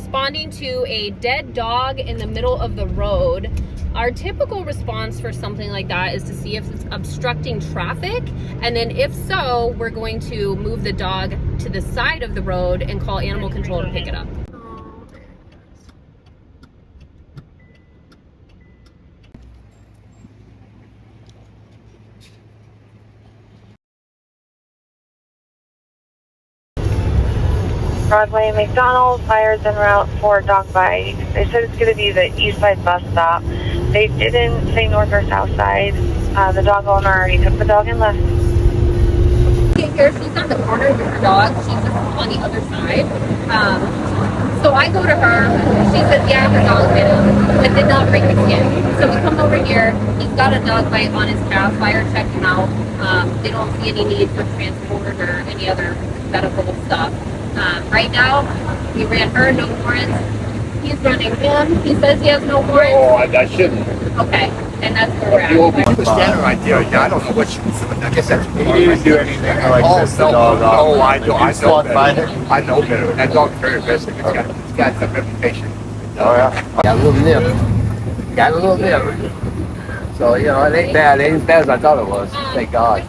responding to a dead dog in the middle of the road. Our typical response for something like that is to see if it's obstructing traffic, and then if so, we're going to move the dog to the side of the road and call animal control to pick it up. Broadway, McDonald's, fires en route for dog bite. They said it's going to be the east side bus stop. They didn't say north or south side. The dog owner already took the dog and left. Here, she's on the corner with her dog. She's just on the other side. So I go to her. She says, yeah, her dog bit him, but did not break the skin. So we come over here. He's got a dog bite on his calf. Fire checked him out. They don't see any need for transport or any other medical stuff. Right now, we ran her, no warrants. He's running him. He says he has no warrants. Oh, I shouldn't. Okay, and that's where we're at. You were standing right there. I don't know what you I guess that's. He didn't do anything. I like pissed the dog off. No, I know. I know better. Him. I know better. That dog's very aggressive. It's got some reputation. Oh yeah. Got a little nip. Got a little nip. So you know, it ain't bad. It ain't as bad as I thought it was. Thank God.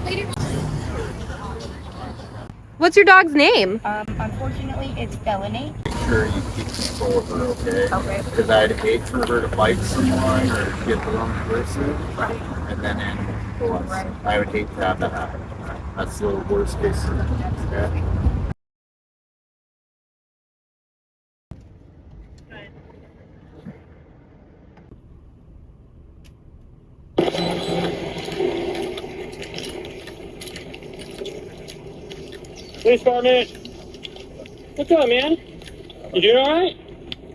What's your dog's name? Unfortunately, it's felony. Sure, you keep control of her, okay? Okay. Because I'd hate for her to bite someone or get the wrong person, Right. and then ambulance. Right. I would hate to have that happen. That's the worst case scenario. Yeah. Police department. What's up, man? You doing all right?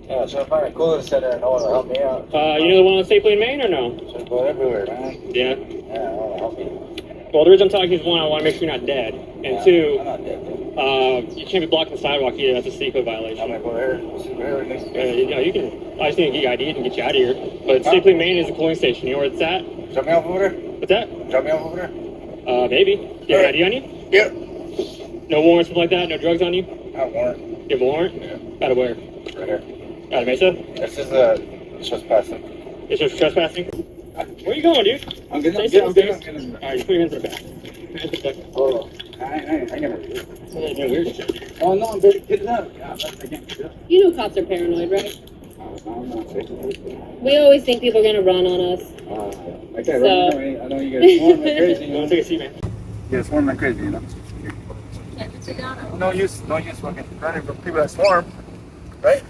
Yeah, so if I could sit there and no one will help me out. You know the one on Safely in Maine or no? Just go everywhere, man. Yeah. Yeah, no one will help me. Well, the reason I'm talking is one, I want to make sure you're not dead, and Yeah, two, I'm not dead. you can't be blocking the sidewalk either. That's a state code violation. I'm gonna go there. This is where it is. You can. I just need to get your ID and get you out of here. But Safely in Maine is a polling station. You know where it's at? Drop me off over there? What's that? Drop me off over there? Maybe. You have an ID on you? Yeah. No warrants, something like that? No drugs on you? I have a warrant. You have a warrant? Yeah. Out of where? Right here. Out of Mesa? This is trespassing. It's just trespassing? Where you going, dude? I'm getting Stay safe. Alright, you put your hands in the back. Hands in the back. Oh, I never do it. Yeah, weird shit. Oh, no, I'm very good enough. Yeah, I can't do it. You know cops are paranoid, right? I'm not safe. We always think people are gonna run on us. I can't run away. I know you guys swarm like crazy. You want to take a seat, man? Yeah, swarm like crazy, you know? No use fucking running from people that swarm, right?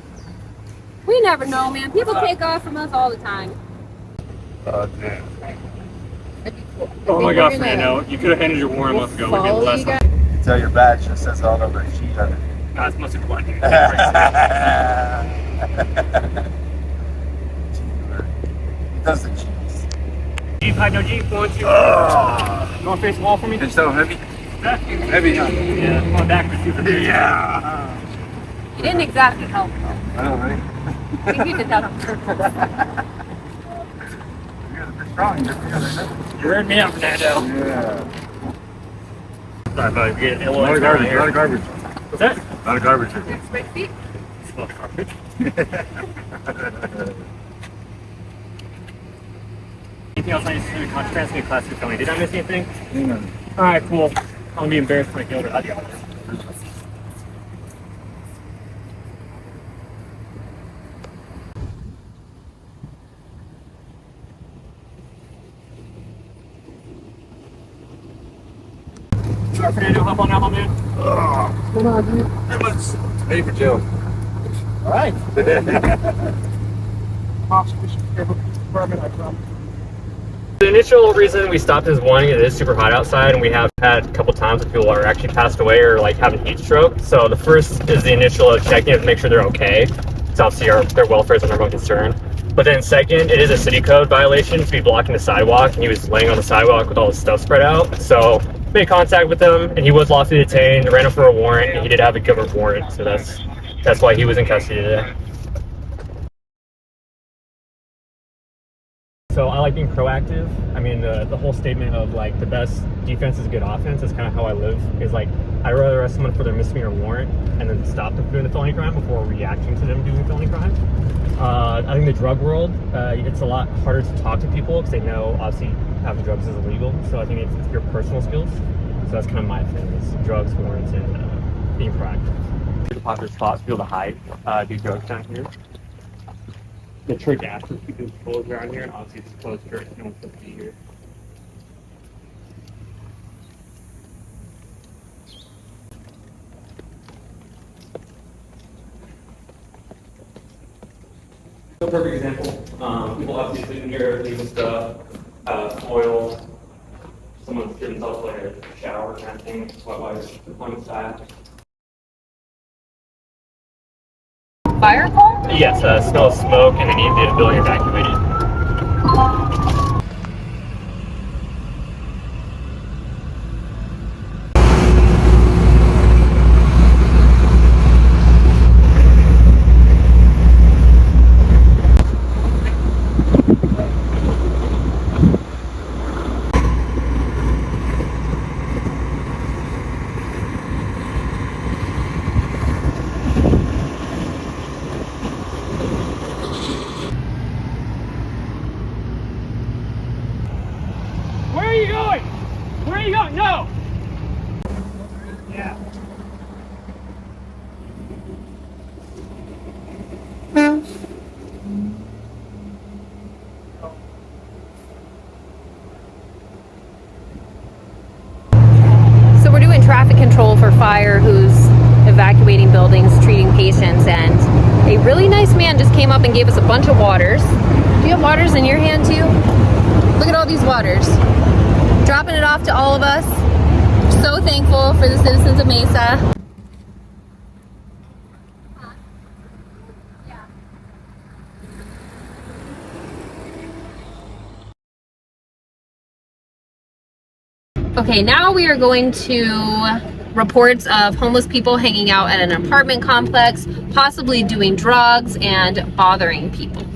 We never know, man. People take off from us all the time. Damn. Oh my god, Fernando. You could have handed your warrant a month ago. We did last time. You tell your badge just says all over the sheet on it. Nah, it's mostly blood. He does the cheese. Jeep, hide no Jeep. 1, 2, 3. You want to face the wall for me? It's so heavy. Back. Heavy, huh? Yeah, come on back for 2 for 3. Yeah. You didn't exactly help, though. I know, right? I think you did that on purpose. You guys are strong. You reared me out, Fernando. Yeah. Sorry, buddy. We get a little A lot of garbage. A lot of garbage. What's that? A lot of garbage. It's not garbage. Anything else I need to do? Transmitting class 2 felony. Did I miss anything? Yeah. Alright, cool. I'm gonna be embarrassed when I get older. Adios. Alright, Fernando, hop on now, man. Come on, dude. Everyone's ready for jail. Alright. The initial reason we stopped is one, it is super hot outside, and we have had a couple times where people are actually passed away or like having heat stroke. So the first is the initial of checking to make sure they're okay. It's obviously their welfare is our number one concern. But then second, it is a city code violation to be blocking the sidewalk, and he was laying on the sidewalk with all his stuff spread out. So made contact with him, and he was lawfully detained. Ran him for a warrant, and he did have a government warrant, so that's why he was in custody today. So So I like being proactive. I mean, the whole statement of like the best defense is good offense is kind of how I live. Is like I'd rather arrest someone for their misdemeanor warrant and then stop them from doing the felony crime before reacting to them doing felony crime. I think the drug world, it's a lot harder to talk to people because they know obviously having drugs is illegal. So I think it's your personal skills. So that's kind of my thing: is drugs, warrants, and being proactive. The popular spots, people to hide, do drugs down here. The church asks us to keep closed around here, and obviously it's a closed church, no one's supposed to be here. So perfect example. People obviously sitting here, leaving stuff, oil. Someone's giving themselves like a shower kind of thing. While you're deploying staff. Fire call? Yes, smell of smoke, and they need the building evacuated. Where are you going? Where are you going? No! Yeah. So we're doing traffic control for fire who's evacuating buildings, treating patients, and a really nice man just came up and gave us a bunch of waters. Do you have waters in your hand too? Look at all these waters. Dropping it off to all of us. So thankful for the citizens of Mesa. Okay, now we are going to reports of homeless people hanging out at an apartment complex, possibly doing drugs and bothering people.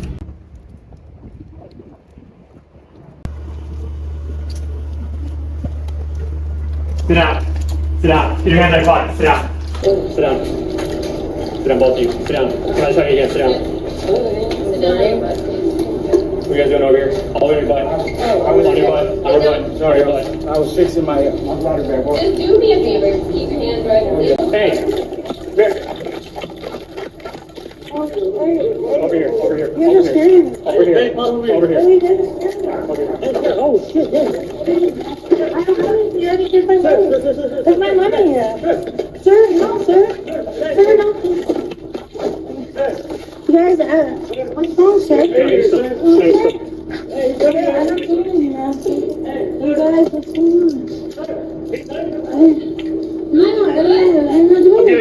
Sit down. Sit down. Get your hands on your pocket. Sit down. Sit down. Sit down, both of you. Sit down. Can I tell you again? Sit down. What are you guys doing over here? All over your butt. I was on your butt. On your butt. Sorry, your butt. I was fixing my water bag. Just do me a favor. Keep your hands right over here. Hey. Over here. Over here. Over here. Over here. Over here. Oh shit, yes. I don't have any. You already did my money. There's my money here. Sir, no, sir. Sir, no. You guys, what's wrong, sir? I don't do anything nasty. You guys, what's going on? I'm not doing it.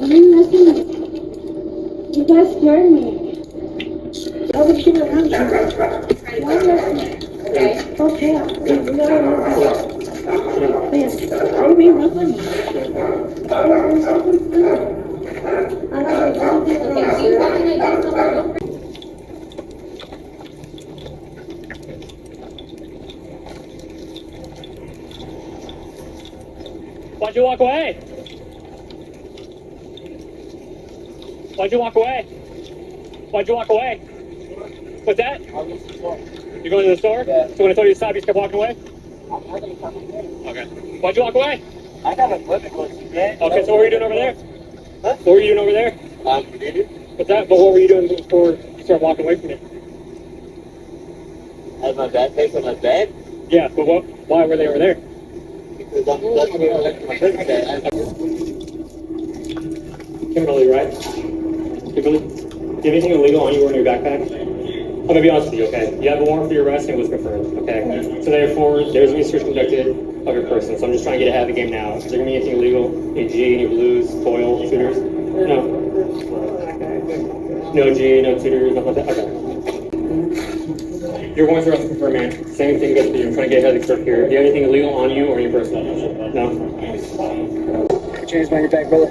I'm nothing. You guys scared me. I would keep around you. Okay. Please. Are you being rough on me? Why'd you walk away? Why'd you walk away? Why'd you walk away? What's that? You're going to the store? Yeah. So when I told you to stop, you just kept walking away? Okay. Why'd you walk away? I got a clip close to me. Okay, so what were you doing over there? Huh? What were you doing over there? What's that? But what were you doing before you started walking away from me? I had my backpack on my bed. Yeah, but why were they over there? Because I'm looking at my prison bed. Kimberly, right? Kimberly, do you have anything illegal on you or in your backpack? I'm gonna be honest with you, okay? You have a warrant for your arrest and it was confirmed, okay? So therefore, there's a research conducted of your person. So I'm just trying to get ahead of the game now. Is there gonna be anything illegal? Any G, any blues, foil, shooters? No. No G, no shooters, nothing like that? Okay. Your warrant's arrest confirmed, man. Same thing goes for you. I'm trying to get ahead of the script here. Do you have anything illegal on you or in your person? No? Change my back, brother.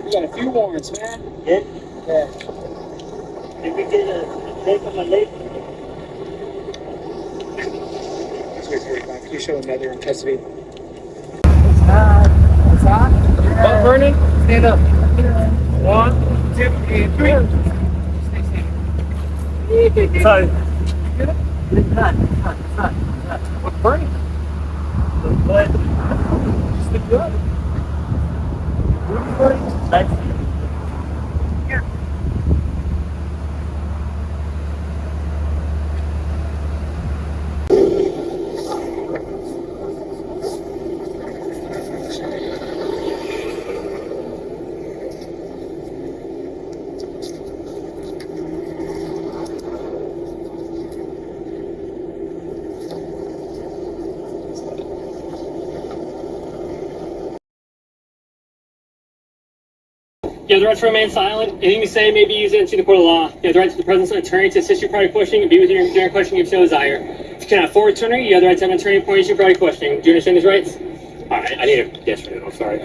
You got a few warrants, man. Yeah? Yeah. Did we get a break on my leg? Can you show another in custody? Butt burning? Stand up. 1, 2, and 3. Sorry. It's not. What's burning? The butt. Just the gut. What's burning? That's here. You have the right to remain silent. Anything you say may be used against you in the court of law. You have the right to the presence of an attorney to assist you prior to questioning and be with you during questioning if you so desire. If you cannot afford an attorney, you have the right to have an attorney appointed to you prior to questioning. Do you understand these rights? All right, I need a yes for now. Sorry.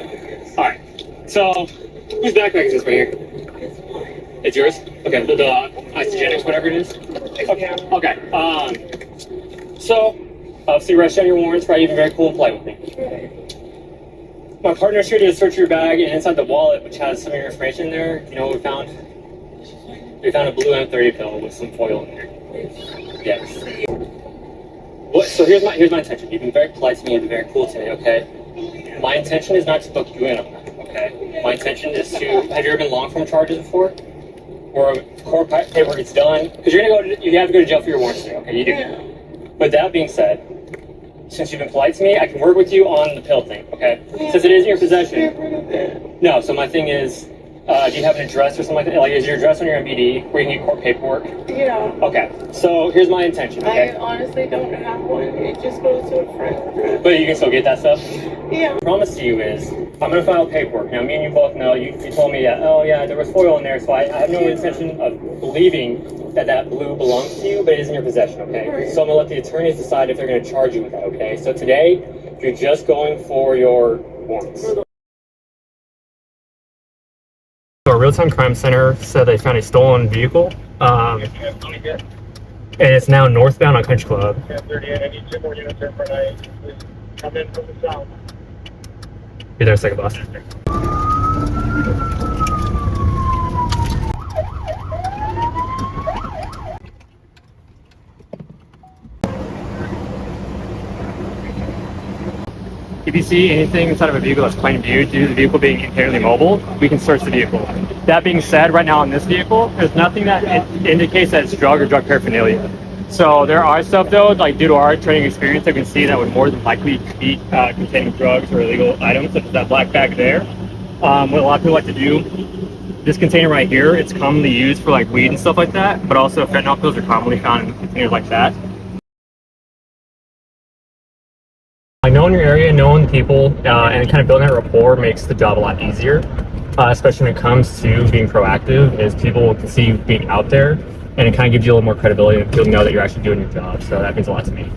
All right. So, whose backpack is this right here? It's yours? Okay. The Isogenics, whatever it is. Okay. So, obviously, rest on your warrants for even very cool and polite with me. My partner's here to search your bag, and inside the wallet, which has some of your information in there, you know what we found? We found a blue M30 pill with some foil in there. Yes. So here's my intention. You've been very polite to me and very cool today, okay? My intention is not to book you in on that, okay? My intention is to, have you ever been long form charges before? Or court paperwork gets done? Because you have to go to jail for your warrants today, okay? You do. With that being said, since you've been polite to me, I can work with you on the pill thing, okay? Since it is in your possession. No, so my thing is, do you have an address or something like that? Like, is your address on your MVD where you can get court paperwork? Yeah. Okay, so here's my intention, okay? I honestly don't have one. It just goes to a friend. But you can still get that stuff? Yeah. My promise to you is, I'm going to file paperwork. Now, me and you both know, you told me that, oh yeah, there was foil in there, so I have no intention of believing that blue belongs to you, but it is in your possession, okay? Right. So I'm going to let the attorneys decide if they're going to charge you with that, okay? So today, you're just going for your warrants. So a real-time crime center said they found a stolen vehicle, and it's now northbound on Country Club. I need 2 more units here for night. Come in from the south. Be there a second, boss. If you see anything inside of a vehicle that's plain view due to the vehicle being inherently mobile, we can search the vehicle. That being said, right now on this vehicle, there's nothing that indicates that it's drug or drug paraphernalia. So there are stuff though, like due to our training experience, I can see that would more than likely be containing drugs or illegal items, such as that black bag there. What a lot of people like to do, this container right here, it's commonly used for like weed and stuff like that, but also fentanyl pills are commonly found in containers like that. Like knowing your area, knowing people, and kind of building that rapport makes the job a lot easier, especially when it comes to being proactive, is people can see you being out there, and it kind of gives you a little more credibility and people know that you're actually doing your job, so that means a lot to me.